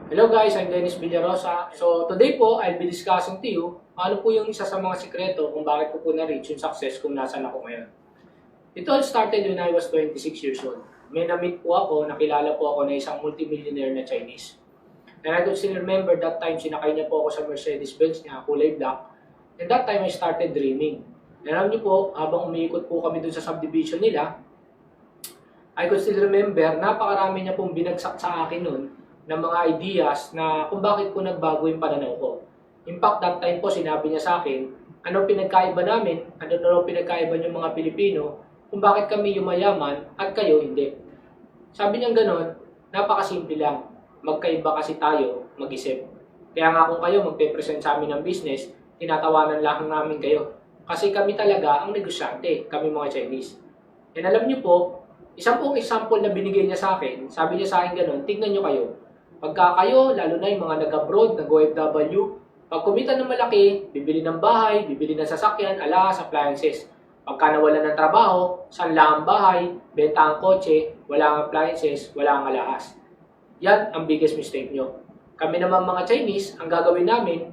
Hello guys, I'm Dennis Villarosa. So today po, I'll be discussing to you ano po yung isa sa mga sikreto kung bakit ko po na-reach yung success kung nasan ako ngayon. It all started when I was 26 years old. May na-meet po ako, nakilala po ako na isang multimillionaire na Chinese. And I could still remember that time sinakay niya po ako sa Mercedes-Benz niya, kulay black. And that time I started dreaming. And alam niyo po, habang umiikot po kami dun sa subdivision nila, I could still remember, napakarami niya pong binagsak sa akin noon ng mga ideas na kung bakit po nagbago yung pananaw ko. In fact, that time po sinabi niya sa akin, ano pinagkaiba namin, ano na pinagkaiba ng mga Pilipino, kung bakit kami yumayaman at kayo hindi. Sabi niya gano'n, napakasimple lang, magkaiba kasi tayo mag-isip. Kaya nga kung kayo magpe-present sa amin ng business, tinatawanan lang namin kayo. Kasi kami talaga ang negosyante, kami mga Chinese. And alam niyo po, isang pong example na binigay niya sa akin, sabi niya sa akin gano'n, tignan niyo kayo. Pagka kayo, lalo na yung mga nag-abroad, nag-OFW, pag kumita ng malaki, bibili ng bahay, bibili ng sasakyan, alahas, appliances. Pagka nawalan ng trabaho, sanla ang bahay, benta ang kotse, wala ang appliances, wala ang alahas. Yan ang biggest mistake nyo. Kami naman mga Chinese, ang gagawin namin,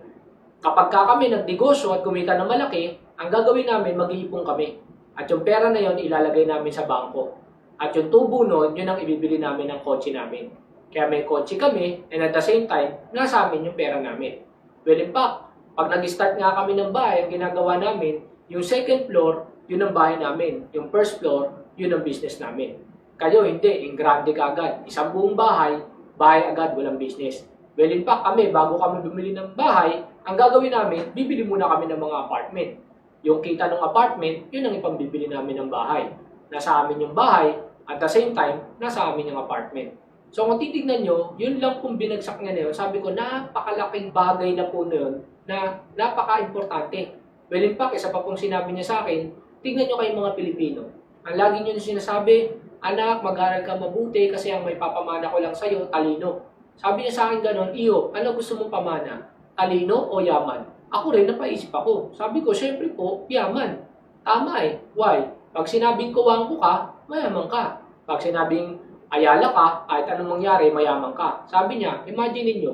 kapag kami nagnegosyo at kumita ng malaki, ang gagawin namin, mag-iipon kami. At yung pera na yon ilalagay namin sa bangko. At yung tubo nun, yun ang ibibili namin ng kotse namin. Kaya may kotse kami, and at the same time, nasa amin yung pera namin. Well, in fact, pag nag-start nga kami ng bahay, ang ginagawa namin, yung second floor, yun ang bahay namin. Yung first floor, yun ang business namin. Kayo, hindi. Yung grande ka agad. Isang buong bahay, bahay agad, walang business. Well, in fact, kami, bago kami bumili ng bahay, ang gagawin namin, bibili muna kami ng mga apartment. Yung kita ng apartment, yun ang ipambibili namin ng bahay. Nasa amin yung bahay, at the same time, nasa amin yung apartment. So kung titignan nyo, yun lang kung binagsak niya na yun, sabi ko, napakalaking bagay na po na yun, na napaka-importante. Well, in fact, isa pa pong sinabi niya sa akin, tignan nyo kayong mga Pilipino. Ang lagi nyo sinasabi, anak, mag-aral ka mabuti kasi ang may papamana ko lang sa'yo, talino. Sabi niya sa akin ganon, iyo, ano gusto mong pamana? Talino o yaman? Ako rin, napaisip ako. Sabi ko, syempre po, yaman. Tama eh. Why? Pag sinabing kuwangko ka, mayaman ka. Pag sinabing ayala ka, kahit anong mangyari, mayaman ka. Sabi niya, imagine niyo,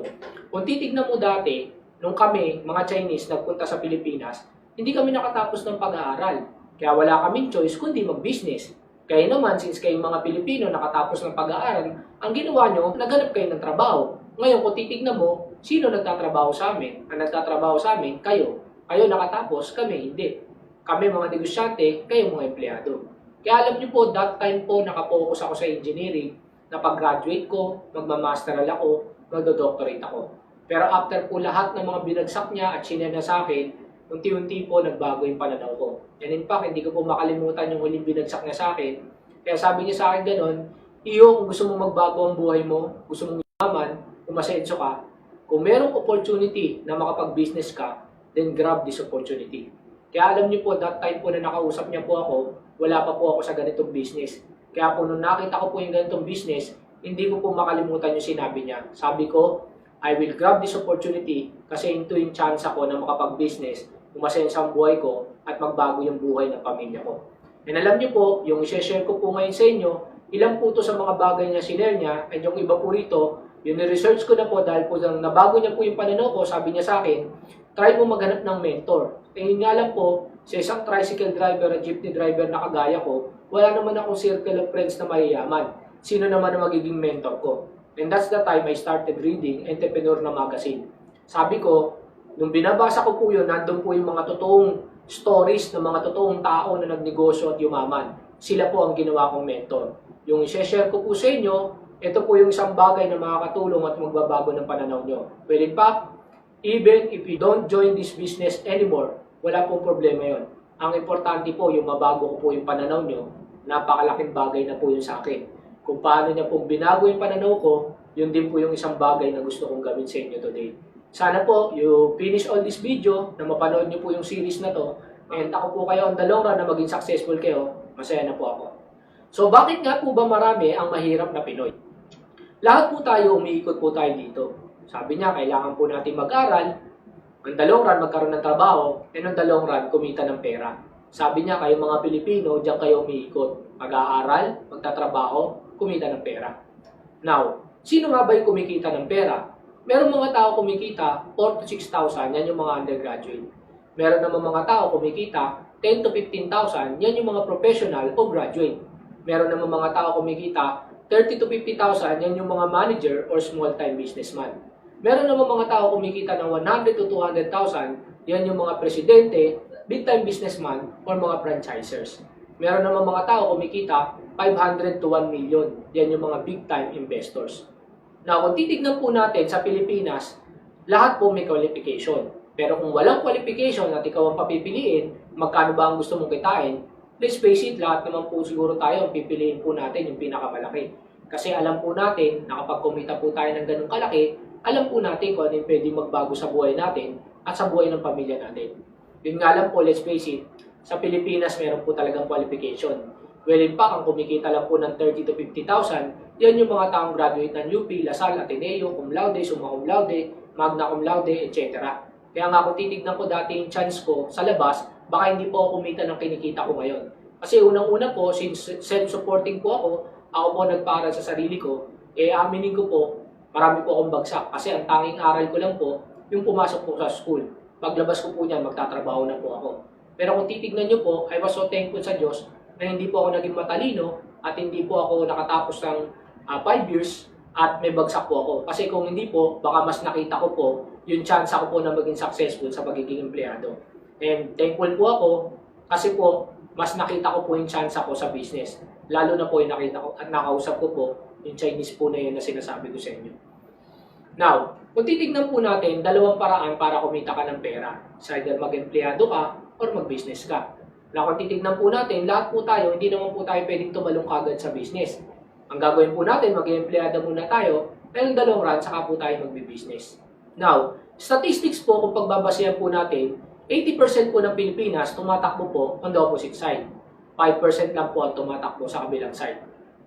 kung titignan mo dati, nung kami, mga Chinese, nagpunta sa Pilipinas, hindi kami nakatapos ng pag-aaral. Kaya wala kaming choice kundi mag-business. Kaya naman, since kayong mga Pilipino nakatapos ng pag-aaral, ang ginawa nyo, naghanap kayo ng trabaho. Ngayon, kung titignan mo, sino nagtatrabaho sa amin? Ang nagtatrabaho sa amin, kayo. Kayo nakatapos, kami hindi. Kami mga negosyante, kayo mga empleyado. Kaya alam niyo po, that time po, nakapokus ako sa engineering, na pag-graduate ko, magmamasteral ako, magdo-doctorate ako. Pero after po lahat ng mga binagsak niya at sinena sa akin, unti-unti po nagbago yung pananaw ko. And in fact, hindi ko po makalimutan yung huling binagsak niya sa akin. Kaya sabi niya sa akin gano'n, iyo, kung gusto mong magbago ang buhay mo, gusto mong yaman, umasenso ka, kung merong opportunity na makapag-business ka, then grab this opportunity. Kaya alam niyo po, that time po na nakausap niya po ako, wala pa po ako sa ganitong business. Kaya po nung nakita ko po yung ganitong business, hindi ko po makalimutan yung sinabi niya. Sabi ko, I will grab this opportunity kasi ito yung chance ako na makapag-business, umasensa ang buhay ko at magbago yung buhay ng pamilya ko. And alam niyo po, yung i-share ko po ngayon sa inyo, ilang po ito sa mga bagay na sinare niya, and yung iba po rito, yung research ko na po dahil po nabago niya po yung pananaw ko, sabi niya sa akin, try mo maghanap ng mentor. Eh yun nga lang po, sa isang tricycle driver at jeepney driver na kagaya ko, wala naman akong circle of friends na mayayaman. Sino naman ang magiging mentor ko? And that's the time I started reading Entrepreneur na magazine. Sabi ko, nung binabasa ko po yun, nandun po yung mga totoong stories ng mga totoong tao na nagnegosyo at yumaman. Sila po ang ginawa kong mentor. Yung i-share ko po sa inyo, ito po yung isang bagay na makakatulong at magbabago ng pananaw nyo. Well, in fact, even if you don't join this business anymore, wala pong problema yon. Ang importante po, yung mabago ko po yung pananaw nyo, napakalaking bagay na po yun sa akin. Kung paano niya pong binago yung pananaw ko, yun din po yung isang bagay na gusto kong gawin sa inyo today. Sana po, you finish all this video, na mapanood nyo po yung series na to, and ako po kayo on the long run na maging successful kayo, masaya na po ako. So bakit nga po ba marami ang mahirap na Pinoy? Lahat po tayo, umiikot po tayo dito. Sabi niya, kailangan po natin mag-aral, on the long run, magkaroon ng trabaho, and on the long run, kumita ng pera. Sabi niya, kayong mga Pilipino, diyan kayo umiikot. Mag-aaral, magtatrabaho, kumita ng pera. Now, sino nga ba yung kumikita ng pera? Meron mga tao kumikita 4 to 6,000, yan yung mga undergraduate. Meron naman mga tao kumikita 10 to 15,000, yan yung mga professional o graduate. Meron naman mga tao kumikita 30 to 50,000, yan yung mga manager or small-time businessman. Meron naman mga tao kumikita ng 100 to 200,000, yan yung mga presidente, big-time businessman, or mga franchisers. Meron naman mga tao kumikita 500 to 1 million, yan yung mga big-time investors. Now, kung titignan po natin sa Pilipinas, lahat po may qualification. Pero kung walang qualification at ikaw ang papipiliin, magkano ba ang gusto mong kitain, let's face it, lahat naman po siguro tayo, pipiliin po natin yung pinakamalaki. Kasi alam po natin na kapag kumita po tayo ng ganung kalaki, alam po natin kung ano yung pwede magbago sa buhay natin at sa buhay ng pamilya natin. Yun nga lang po, let's face it, sa Pilipinas meron po talagang qualification. Well, in fact, ang kumikita lang po ng 30 to 50,000, yan yung mga taong graduate ng UP, Lasal, Ateneo, cum laude, summa cum laude, magna cum laude, etc. Kaya nga kung titignan ko dati yung chance ko sa labas, baka hindi po ako kumita ng kinikita ko ngayon. Kasi unang-una po, since self-supporting po ako po nagpaaral sa sarili ko, aminin ko po, marami po akong bagsak. Kasi ang tanging aral ko lang po, yung pumasok po sa school. Paglabas ko po niyan, magtatrabaho na po ako. Pero kung titignan nyo po, I was so thankful sa Diyos na hindi po ako naging matalino at hindi po ako nakatapos ng 5 years at may bagsak po ako. Kasi kung hindi po, baka mas nakita ko po yung chance ako po na maging successful sa pagiging empleyado. And thankful po ako kasi po, mas nakita ko po yung chance ako sa business. Lalo na po yung nakita ko at nakausap ko po yung Chinese po na yun na sinasabi ko sa inyo. Now, kung titignan po natin, dalawang paraan para kumita ka ng pera. Sa either mag-empleyado ka or mag-business ka. Na kung titignan po natin, lahat po tayo, hindi naman po tayo pwedeng tumalong kagad sa business. Ang gagawin po natin, mag-empleyado muna tayo, pero dalawang run, saka po tayo mag-business. Now, statistics po, kung pagbabasehan po natin, 80% po ng Pilipinas tumatakbo po on the opposite side. 5% lang po ang tumatakbo sa kabilang side.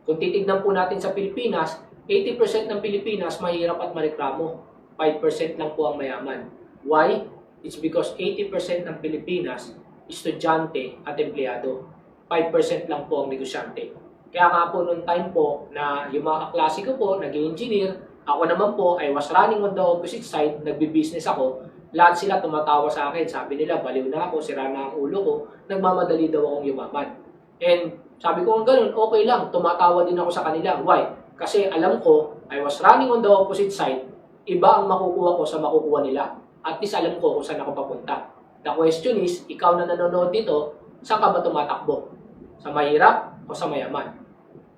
Kung titignan po natin sa Pilipinas, 80% ng Pilipinas mahirap at mareklamo. 5% lang po ang mayaman. Why? It's because 80% ng Pilipinas estudyante at empleyado. 5% lang po ang negosyante. Kaya nga po noong time po na yung mga kaklase ko po, nag-engineer, ako naman po, I was running on the opposite side, nagbi-business ako, lahat sila tumatawa sa akin, sabi nila, baliw na ako, sira na ang ulo ko, nagmamadali daw akong yumaman. And sabi ko, ganun, okay lang, tumatawa din ako sa kanila. Why? Kasi alam ko, I was running on the opposite side, iba ang makukuha ko sa makukuha nila. At least alam ko kung saan ako papunta. The question is, ikaw na nanonood dito, saan ka ba tumatakbo? Sa mahirap o sa mayaman?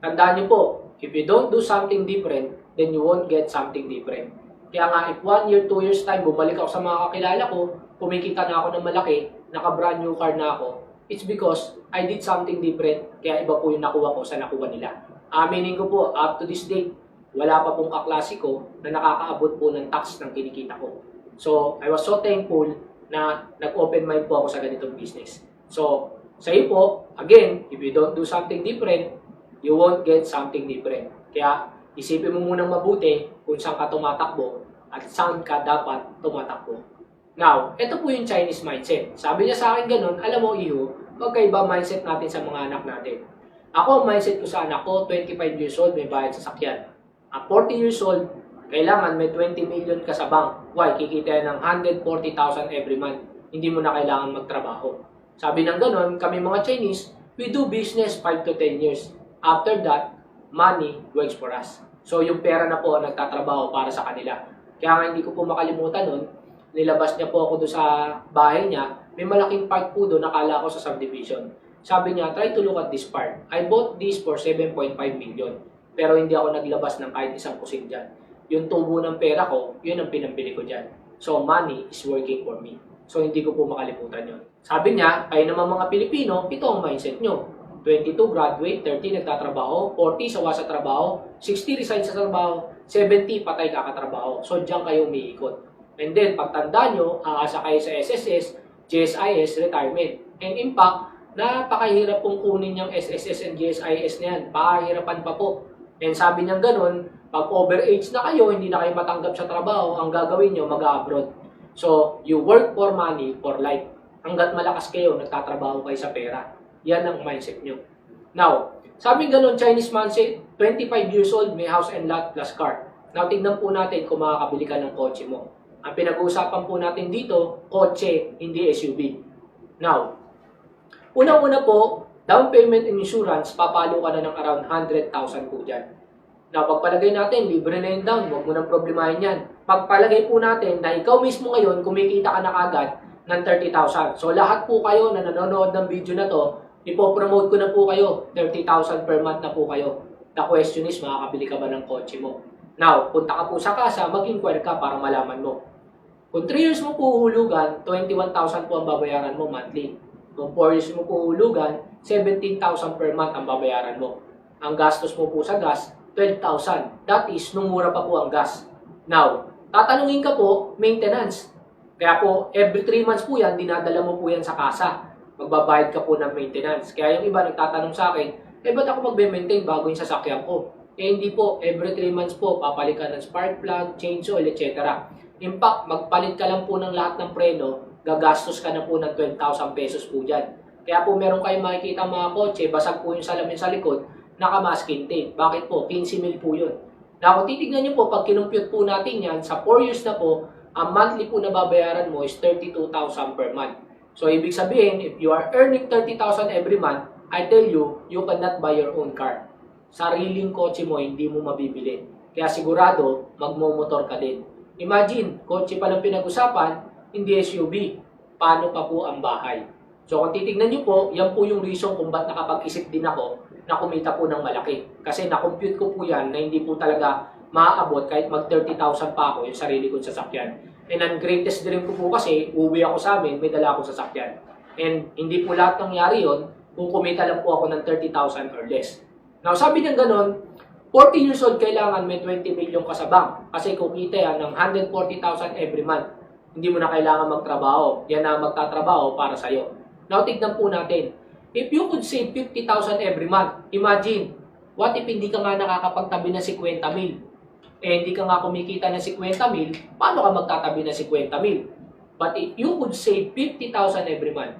Tandaan niyo po, if you don't do something different, then you won't get something different. Kaya nga, if 1 year, 2 years time, bumalik ako sa mga kakilala ko, kumikita na ako ng malaki, naka-brand new car na ako, it's because I did something different, kaya iba po yung nakuha ko sa nakuha nila. Aminin ko po, up to this date, wala pa pong kaklase ko na nakakaabot po ng tax ng kinikita ko. So, I was so thankful na nag-open mind po ako sa ganitong business. So, sa iyo po, again, if you don't do something different, you won't get something different. Kaya, isipin mo munang mabuti kung saan ka tumatakbo at saan ka dapat tumatakbo. Now, ito po yung Chinese mindset. Sabi niya sa akin ganun, alam mo, Iho, magkaiba mindset natin sa mga anak natin. Ako, mindset ko sa anak ko, 25 years old, may bayad sa sakyan. At 40 years old, kailangan may 20 million ka sa bank. Why? Kikita ng 140,000 every month. Hindi mo na kailangan magtrabaho. Sabi ng ganun, kami mga Chinese, we do business 5 to 10 years. After that, money works for us. So yung pera na po ang nagtatrabaho para sa kanila. Kaya nga hindi ko po makalimutan nun, nilabas niya po ako doon sa bahay niya, may malaking park po doon, nakala ko sa subdivision. Sabi niya, try to look at this park. I bought this for 7.5 million. Pero hindi ako naglabas ng kahit isang kusin dyan. Yung tubo ng pera ko, yun ang pinambili ko dyan. So, money is working for me. So, hindi ko po makalimutan yun. Sabi niya, kayo naman mga Pilipino, ito ang mindset nyo. 22 graduate, 30 nagtatrabaho, 40 sawa sa trabaho, 60 resign sa trabaho, 70 patay kakatrabaho. So, diyan kayo umiikot. And then, pagtanda nyo, aasa kayo sa SSS, GSIS, retirement. And in fact, napakahirap pong kunin yung SSS and GSIS na yan. Pakahirapan pa po. And sabi niya ganun, pag overage na kayo, hindi na kayo matanggap sa trabaho, ang gagawin nyo, mag-abroad. So, you work for money, for life. Hanggat malakas kayo, nagtatrabaho kayo sa pera. Yan ang mindset nyo. Now, sabi ganun, Chinese mindset, 25 years old, may house and lot plus car. Now, tignan po natin kung makakabili ka ng kotse mo. Ang pinag-uusapan po natin dito, kotse, hindi SUV. Now, unang-una po, down payment and insurance, papalo ka na ng around 100,000 po dyan. Now, pagpalagay natin, libre na yung down, huwag mo nang problemahin yan. Pagpalagay po natin na ikaw mismo ngayon, kumikita ka na kagad ng 30,000. So, lahat po kayo na nanonood ng video na to, ipopromote ko na po kayo, 30,000 per month na po kayo. The question is, makakabili ka ba ng kotse mo? Now, punta ka po sa kasa, mag-inquire ka para malaman mo. Kung 3 years mo po uhulugan, 21,000 po ang babayaran mo monthly. Kung 4 years mo po uhulugan, 17,000 per month ang babayaran mo. Ang gastos mo po sa gas, 12,000. That is, nung mura pa po ang gas. Now, tatanungin ka po, maintenance. Kaya po, every 3 months po yan, dinadala mo po yan sa kasa. Magbabayad ka po ng maintenance. Kaya yung iba nagtatanong sa akin, ba't ako magbe-maintain bago yung sasakyan ko? Hindi po, every 3 months po, papalit ka ng spark plug, change oil, etc. In fact, magpalit ka lang po ng lahat ng preno, gagastos ka na po ng 12,000 pesos po dyan. Kaya po meron kayong makikita mga kotse, basag po yung salamin sa likod, naka-masking tape. Bakit po? 15 mil po yun. Na kung titignan nyo po, pag kinumpute po natin yan, sa 4 years na po, ang monthly po na babayaran mo is 32,000 per month. So, ibig sabihin, if you are earning 30,000 every month, I tell you, you cannot buy your own car. Sariling kotse mo, hindi mo mabibili. Kaya sigurado, magmomotor ka din. Imagine, kotse pa lang pinag-usapan, hindi SUV. Paano pa po ang bahay? So kung titignan nyo po, yan po yung reason kung ba't nakapag-isip din ako na kumita po ng malaki. Kasi na-compute ko po yan na hindi po talaga maaabot kahit mag 30,000 pa ako yung sarili kong sasakyan. And ang greatest dream ko po kasi, uwi ako sa amin, may dala akong sasakyan. And hindi po lahat nangyari yun kung kumita lang po ako ng 30,000 or less. Now sabi niya ganon, 40 years old kailangan may 20 million ka sa bank. Kasi kumita yan ng 140,000 every month. Hindi mo na kailangan magtrabaho. Yan na magtatrabaho para sa'yo. Now, tignan po natin. If you could save 50,000 every month, imagine, what if hindi ka nga nakakapagtabi ng 50 mil? Hindi ka nga kumikita ng 50 mil, paano ka magtatabi ng 50 mil? But if you could save 50,000 every month,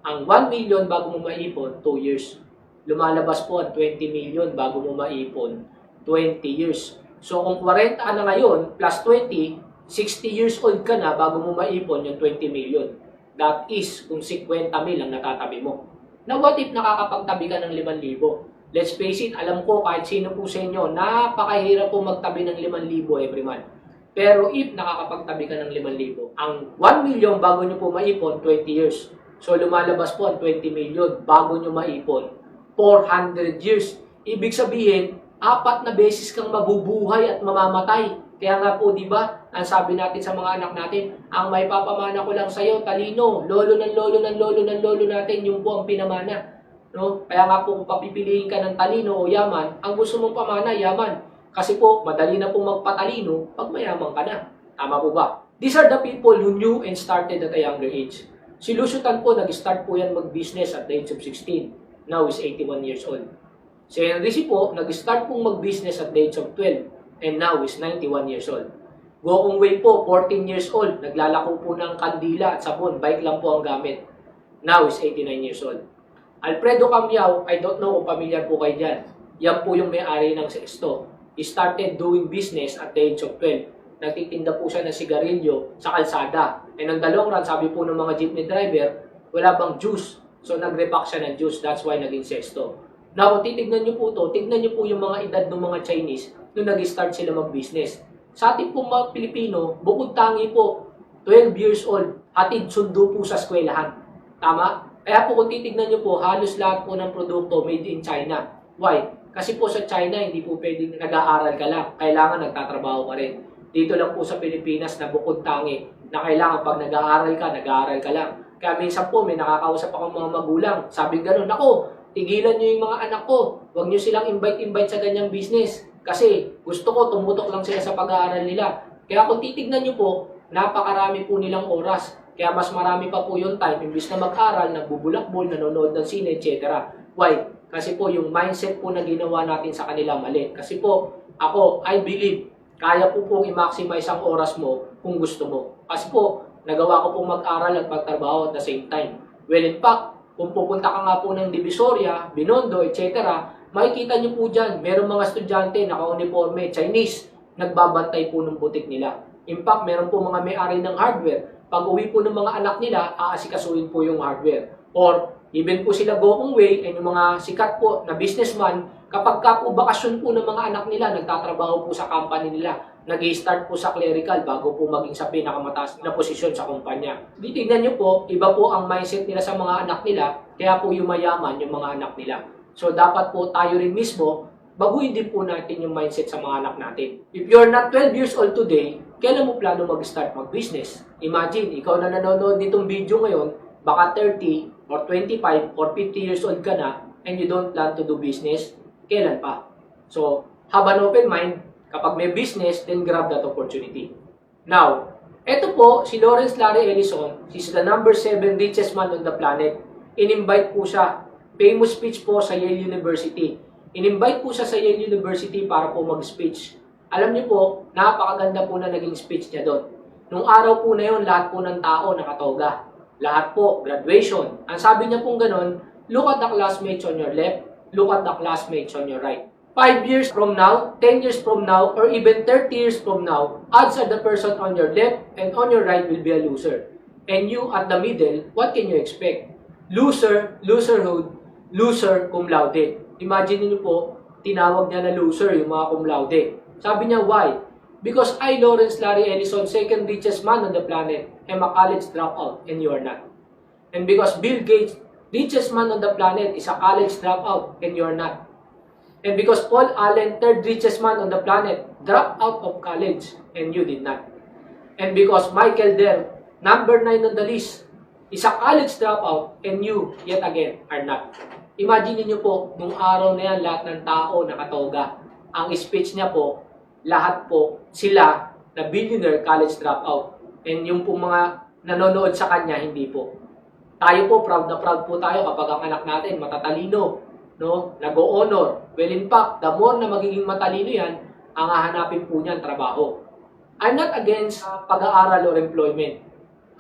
ang 1 million bago mo maipon, 2 years. Lumalabas po ang 20 million bago mo maipon, 20 years. So, kung 40 ka na ngayon, plus 20, 60 years old ka na bago mo maipon yung 20 million. That is, kung 50 mil ang natatabi mo. Now, what if nakakapagtabi ka ng 5,000? Let's face it, alam ko kahit sino po sa inyo, napakahirap po magtabi ng 5,000 every month. Pero if nakakapagtabi ka ng 5,000, ang 1 million bago nyo po maipon, 20 years. So, lumalabas po ang 20 million bago nyo maipon, 400 years. Ibig sabihin, 4 na beses kang mabubuhay at mamamatay. Kaya nga po, di ba, ang sabi natin sa mga anak natin, ang may papamana ko lang sa'yo, talino, lolo ng lolo ng lolo ng lolo natin, yung po ang pinamana. No? Kaya nga po, kung papipiliin ka ng talino o yaman, ang gusto mong pamana, yaman. Kasi po, madali na pong magpatalino pag mayaman ka na. Tama po ba? These are the people who knew and started at a younger age. Si Lucio Tan po, nag-start po yan mag-business at the age of 16. Now is 81 years old. Si Henry C. po, nag-start pong mag-business at the age of 12. And now is 91 years old. Go Kong Wei po, 14 years old. Naglalako po ng kandila at sabon. Bike lang po ang gamit. Now is 89 years old. Alfredo Camiao, I don't know kung pamilyar po kayo dyan. Yan po yung may-ari ng Sexto. He started doing business at the age of 12. Nagtitinda po siya ng sigarilyo sa kalsada. And ang dalawang run, sabi po ng mga jeepney driver, wala bang juice? So nag-repack siya ng juice. That's why naging Sexto. Now, kung titignan nyo po to, tignan nyo po yung mga edad ng mga Chinese nung nag-start sila mag-business. Sa ating pong mga Pilipino, bukod tangi po, 12 years old, hatid sundo po sa eskwelahan. Tama? Kaya po kung titignan nyo po, halos lahat po ng produkto made in China. Why? Kasi po sa China, hindi po pwedeng nag-aaral ka lang. Kailangan nagtatrabaho ka rin. Dito lang po sa Pilipinas na bukod tangi, na kailangan pag nag-aaral ka lang. Kaya minsan po, may nakakausap akong mga magulang. Sabi gano'n, ako, tigilan nyo yung mga anak ko. Huwag nyo silang invite-invite sa ganyang business. Kasi gusto ko tumutok lang sila sa pag-aaral nila. Kaya kung titignan nyo po, napakarami po nilang oras. Kaya mas marami pa po yung time. Imbis na mag-aral, nagbubulakbol, nanonood ng sine, etc. Why? Kasi po yung mindset po na ginawa natin sa kanila mali. Kasi po, ako, I believe, kaya po pong i-maximize ang oras mo kung gusto mo. Kasi po, nagawa ko pong mag-aral at magtrabaho at the same time. Well, in fact, kung pupunta ka nga po ng Divisoria, Binondo, etc., makikita nyo po dyan, merong mga estudyante naka-uniforme, Chinese. nagbabantay po ng butik nila. In fact, meron po mga may-ari ng hardware. Pag uwi po ng mga anak nila, aasikasuhin po yung hardware. Or even po sila Gokong Wei and yung mga sikat po na businessman, kapag ka po bakasyon po ng mga anak nila, nagtatrabaho po sa company nila, nag-i-start po sa clerical bago po maging sa pinakamataas na posisyon sa kumpanya. Titignan nyo po, iba po ang mindset nila sa mga anak nila, kaya po yumayaman yung mga anak nila. So dapat po tayo rin mismo, baguhin din po natin yung mindset sa mga anak natin. If you're not 12 years old today, kailan mo plano mag-start mag-business? Imagine, ikaw na nanonood nitong video ngayon, baka 30 or 25 or 50 years old ka na and you don't plan to do business, kailan pa? So, have an open mind. Kapag may business, then grab that opportunity. Now, eto po, si Lawrence Larry Ellison, he's the number 7 richest man on the planet. In-invite po siya. Famous speech po sa Yale University. In-invite po siya sa Yale University para po mag-speech. Alam niyo po, napakaganda po na naging speech niya doon. Nung araw po na yun, lahat po ng tao nakatoga. Lahat po, graduation. Ang sabi niya pong ganun, look at the classmates on your left, look at the classmates on your right. 5 years from now, 10 years from now, or even 30 years from now, odds are the person on your left and on your right will be a loser. And you at the middle, what can you expect? Loser, loserhood, loser cum laude. Imagine niyo po, tinawag niya na loser yung mga cum laude. Sabi niya, why? Because I, Lawrence Larry Ellison, second richest man on the planet, am a college dropout and you are not. And because Bill Gates, richest man on the planet, is a college dropout and you are not. And because Paul Allen, third richest man on the planet, dropped out of college and you did not. And because Michael Dell, number 9 on the list, is a college dropout and you, yet again, are not. Imagine niyo po, nung araw na yan, lahat ng tao nakatoga. Ang speech niya po, lahat po sila na billionaire college dropout. And yung po mga nanonood sa kanya, hindi po. Tayo po, proud na proud po tayo kapag ang anak natin matatalino, no? Nag-o-honor. Well, in fact, the more na magiging matalino yan, ang hahanapin po niyan trabaho. I'm not against pag-aaral or employment.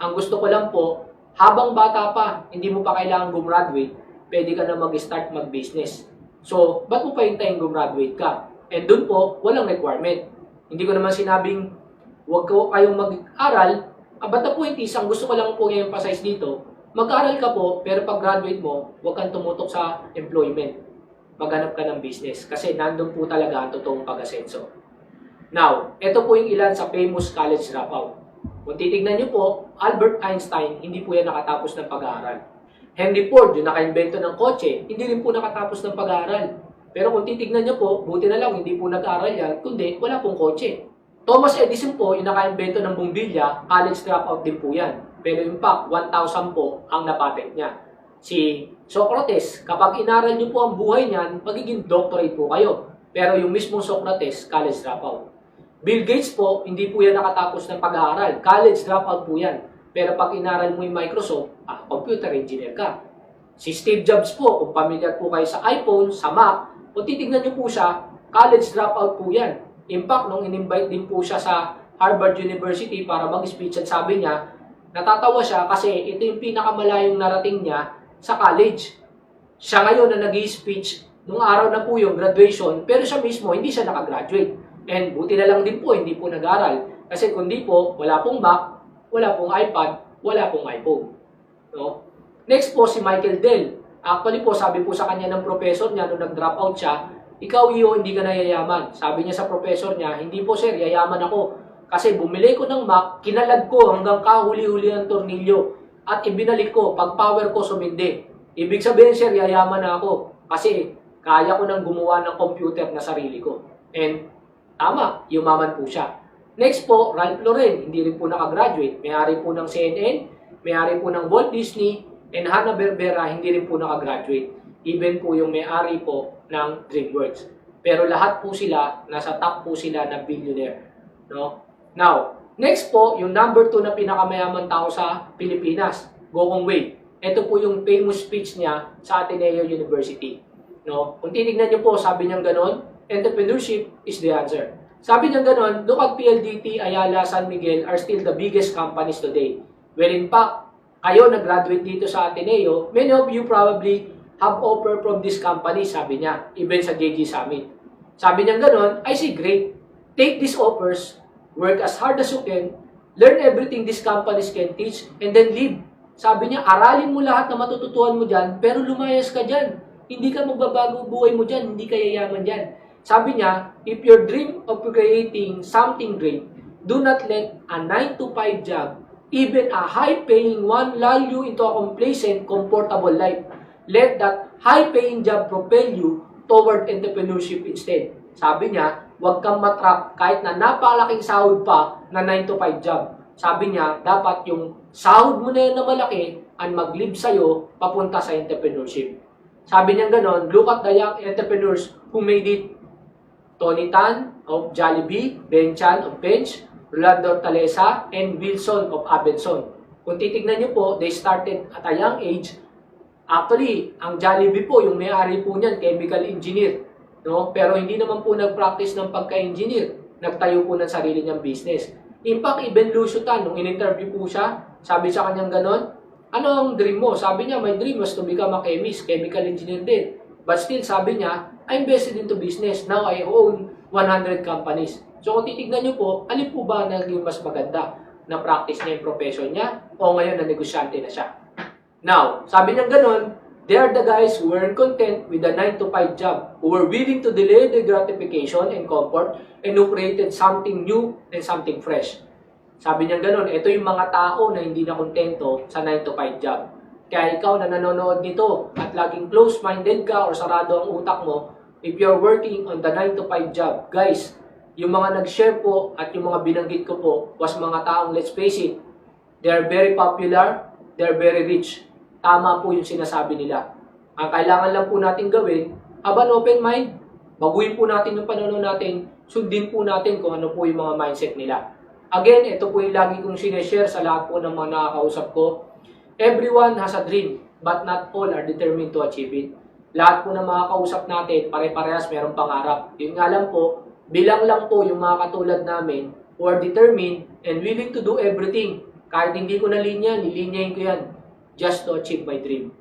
Ang gusto ko lang po, habang bata pa, hindi mo pa kailangan gumraduate, pwede ka na mag-start mag-business. So, ba't mo pa hintayin gumraduate ka? And dun po, walang requirement. Hindi ko naman sinabing, huwag kayong mag-aral. But the point is, ang gusto ko lang po i-emphasize dito, mag-aral ka po, pero pag graduate mo, huwag kang tumutok sa employment. Maghanap ka ng business. Kasi nandun po talaga ang totoong pag-asenso. Now, ito po yung ilan sa famous college dropout. Kung titignan nyo po, Albert Einstein, hindi po yan nakatapos ng pag-aaral. Henry Ford, yung naka-invento ng kotse, hindi rin po nakatapos ng pag-aaral. Pero kung titignan nyo po, buti na lang, hindi po nag-aaral yan, kundi wala pong kotse. Thomas Edison po, yung naka-invento ng bumbilya, college dropout din po yan. Pero in fact, 1,000 po ang napatent niya. Si Socrates, kapag inaral niyo po ang buhay niyan, magiging doctorate po kayo. Pero yung mismong Socrates, college dropout. Bill Gates po, hindi po yan nakatapos ng pag-aaral. College dropout po yan. Pero pag inaral mo yung Microsoft, computer engineer ka. Si Steve Jobs po, kung pamilyar po kayo sa iPhone, sa Mac, kung titignan niyo po siya, college dropout po yan. In fact, nung in-invite din po siya sa Harvard University para mag-speech at sabi niya, natatawa siya kasi ito yung pinakamalayong narating niya sa college. Siya ngayon na nag-i-speech, nung araw na po yung graduation, pero siya mismo hindi siya nakagraduate. And buti na lang din po, hindi po nag-aral. Kasi kundi po, wala pong Mac, wala pong iPad, wala pong iPhone. No? Next po, si Michael Dell. Actually po, sabi po sa kanya ng professor niya nung nag-drop out siya, ikaw iyo, hindi ka na yayaman. Sabi niya sa professor niya, hindi po sir, yayaman ako. Kasi bumili ko ng Mac, kinalag ko hanggang kahuli-huli ang tornilyo. At ibinalik ko, pag power ko sumindi. Ibig sabihin sir, yayaman na ako. Kasi kaya ko nang gumawa ng computer na sarili ko. And tama, yumaman po siya. Next po, Ralph Lauren, hindi rin po nakagraduate. May-ari po ng CNN, may-ari po ng Walt Disney, and Hanna-Barbera, hindi rin po nakagraduate. Even po yung may-ari po ng DreamWorks. Pero lahat po sila, nasa top po sila na billionaire. No? Now, next po, yung number 2 na pinakamayaman tao sa Pilipinas, Gokong Wei. Ito po yung famous speech niya sa Ateneo University. No? Kung titignan niyo po, sabi niya gano'n, entrepreneurship is the answer. Sabi niya gano'n, look at PLDT, Ayala, San Miguel are still the biggest companies today. Well, in fact, kayo nag-graduate dito sa Ateneo, many of you probably have offer from this company, sabi niya, even sa JG Summit. Sabi niya gano'n, I say great. take these offers, work as hard as you can, learn everything these companies can teach, and then leave. Sabi niya, aralin mo lahat na matututuhan mo dyan, pero lumayas ka dyan. Hindi ka magbabago buhay mo dyan, hindi ka yayaman dyan. Sabi niya, if your dream of creating something great, do not let a 9 to 5 job, even a high-paying one, lull you into a complacent, comfortable life. Let that high-paying job propel you toward entrepreneurship instead. Sabi niya, huwag kang matrap kahit na napakalaking sahod pa na 9 to 5 job. Sabi niya, dapat yung sahod mo na yan na malaki ang mag-lead sa'yo papunta sa entrepreneurship. Sabi niya ganon, look at the young entrepreneurs who made it. Tony Tan of Jollibee, Ben Chan of Bench, Rolando Talesa, and Wilson of Abenson. Kung titignan niyo po, they started at a young age. Actually, ang Jollibee po, yung may-ari po niyan, chemical engineer. No? Pero hindi naman po nag-practice ng pagka-engineer. Nagtayo po ng sarili niyang business. In fact, even Lucio Tan, nung in-interview po siya, sabi sa kanyang ganon, ano ang dream mo? Sabi niya, my dream was to become a chemist, chemical engineer din. But still, sabi niya, I invested into business. Now I own 100 companies. So kung titignan niyo po, alin po ba naging mas maganda na practice niya yung profession niya o ngayon na negosyante na siya? Now, sabi niya ganon, they are the guys who weren't content with the 9 to 5 job, who were willing to delay the gratification and comfort, and who created something new and something fresh. Sabi niya ganon, ito yung mga tao na hindi na kontento sa 9 to 5 job. Kaya ikaw na nanonood nito at laging close-minded ka or sarado ang utak mo, if you're working on the 9 to 5 job, guys, yung mga nag-share po at yung mga binanggit ko po was mga taong, let's face it, they're very popular, they're very rich. Tama po yung sinasabi nila. Ang kailangan lang po natin gawin, have an open mind, baguhin po natin yung pananaw natin, sundin po natin kung ano po yung mga mindset nila. Again, ito po yung lagi kong sineshare sa lahat po ng mga nakakausap ko. Everyone has a dream, but not all are determined to achieve it. Lahat po ng mga kausap natin, pare-parehas mayroong pangarap. Yun nga lang po, bilang lang po yung mga katulad namin who are determined and willing to do everything. Kahit hindi ko na linya, nilinyahin ko yan just to achieve my dream.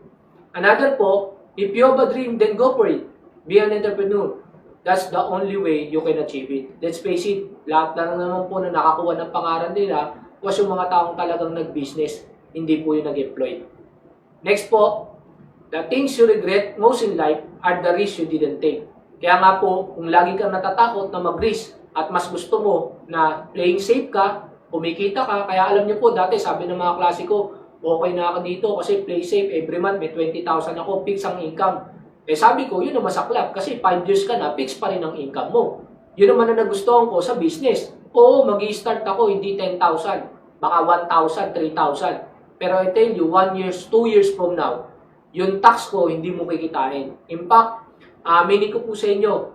Another po, if you have a dream, then go for it. Be an entrepreneur. That's the only way you can achieve it. Let's face it, lahat na naman po na nakakuha ng pangalan nila was yung mga taong talagang nag-business, hindi po yung nag-employ. Next po, the things you regret most in life are the risks you didn't take. Kaya nga po, kung lagi kang natatakot na mag-risk at mas gusto mo na playing safe ka, kumikita ka, kaya alam niyo po, dati sabi ng mga klase ko, okay na ako dito kasi play safe, every month may 20,000 ako, fix ang income. Eh sabi ko, yun naman saklap kasi 5 years ka na, fix pa rin ang income mo. Yun naman na nagustuhan ko sa business. Oo, mag-i-start ako, hindi 10,000, baka 1,000, 3,000. Pero I tell you, 1 years, 2 years from now, yung tax ko, hindi mo kikitain. In fact, aminin ko po sa inyo,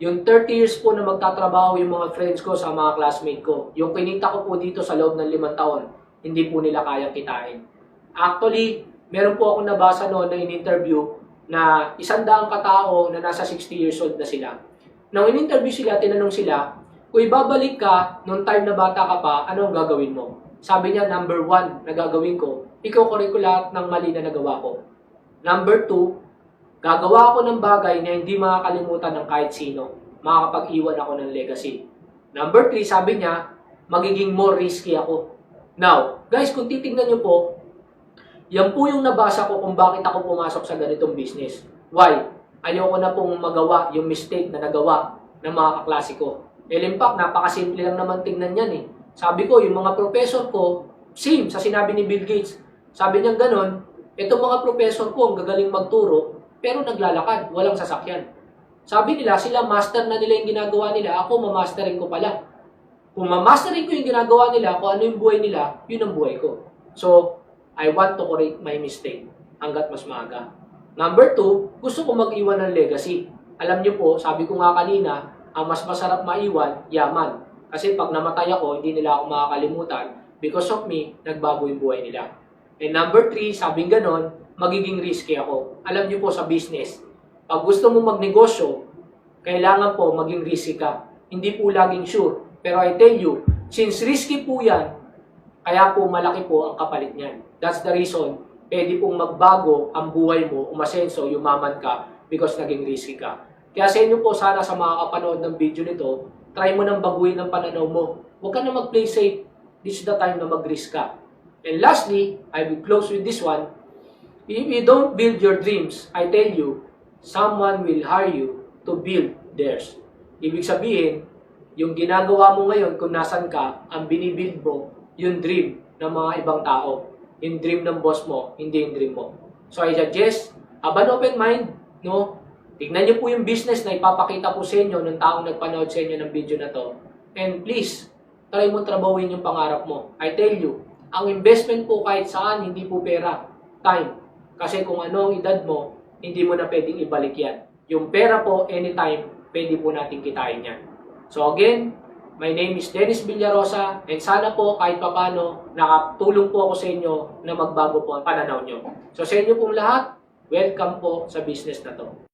yung 30 years po na magtatrabaho yung mga friends ko sa mga classmate ko, yung kinita ko po dito sa loob ng 5 taon, hindi po nila kayang kitain. Actually, meron po akong nabasa noon na in-interview na 100 katao na nasa 60 years old na sila. Nung in-interview sila, tinanong sila, kung ibabalik ka nung time na bata ka pa, ano ang gagawin mo? Sabi niya, number 1 na gagawin ko, iko-correct ko lahat ng mali na nagawa ko. Number 2, gagawa ako ng bagay na hindi makakalimutan ng kahit sino. Makakapag-iwan ako ng legacy. Number 3, sabi niya, magiging more risky ako. Now, guys, kung titignan niyo po, yan po yung nabasa ko kung bakit ako pumasok sa ganitong business. Why? Ayoko na pong magawa yung mistake na nagawa ng mga kaklase ko. In fact, napakasimple lang naman tingnan yan eh. Sabi ko, yung mga professor ko, same sa sinabi ni Bill Gates. Sabi niya ganon, itong mga professor ko ang gagaling magturo, pero naglalakad, walang sasakyan. Sabi nila, sila master na nila yung ginagawa nila, ako mamasterin ko pala. Kung mamasterin ko yung ginagawa nila, kung ano yung buhay nila, yun ang buhay ko. So, I want to correct my mistake hanggat mas maaga. Number 2, gusto ko mag-iwan ng legacy. Alam niyo po, sabi ko nga kanina, ang mas masarap maiwan, yaman. Kasi pag namatay ako, hindi nila ako makakalimutan. Because of me, nagbago yung buhay nila. And number 3, sabing ganon, magiging risky ako. Alam niyo po sa business, pag gusto mo magnegosyo, kailangan po maging risky ka. Hindi po laging sure. Pero I tell you, since risky po yan, kaya po malaki po ang kapalit niyan. That's the reason, pwede pong magbago ang buhay mo, umasenso, yumaman ka because naging risky ka. Kaya sa inyo po sana sa mga kapanood ng video nito, try mo nang baguhin ang pananaw mo. Huwag ka na mag-play safe. This is the time na mag-risk ka. And lastly, I will close with this one. If you don't build your dreams, I tell you, someone will hire you to build theirs. Ibig sabihin, yung ginagawa mo ngayon kung nasan ka, ang binibuild mo, yung dream ng mga ibang tao. Yung dream ng boss mo, hindi yung dream mo. So I suggest, have an open mind, no? Tignan niyo po yung business na ipapakita po sa inyo ng taong nagpanood sa inyo ng video na to. And please, try mo trabahuin yung pangarap mo. I tell you, ang investment po kahit saan, hindi po pera, time. Kasi kung ano ang edad mo, hindi mo na pwedeng ibalik yan. Yung pera po, anytime, pwede po natin kitain yan. So again, my name is Dennis Villarosa and sana po kahit papano nakatulong po ako sa inyo na magbago po ang pananaw nyo. So sa inyo pong lahat, welcome po sa business na to.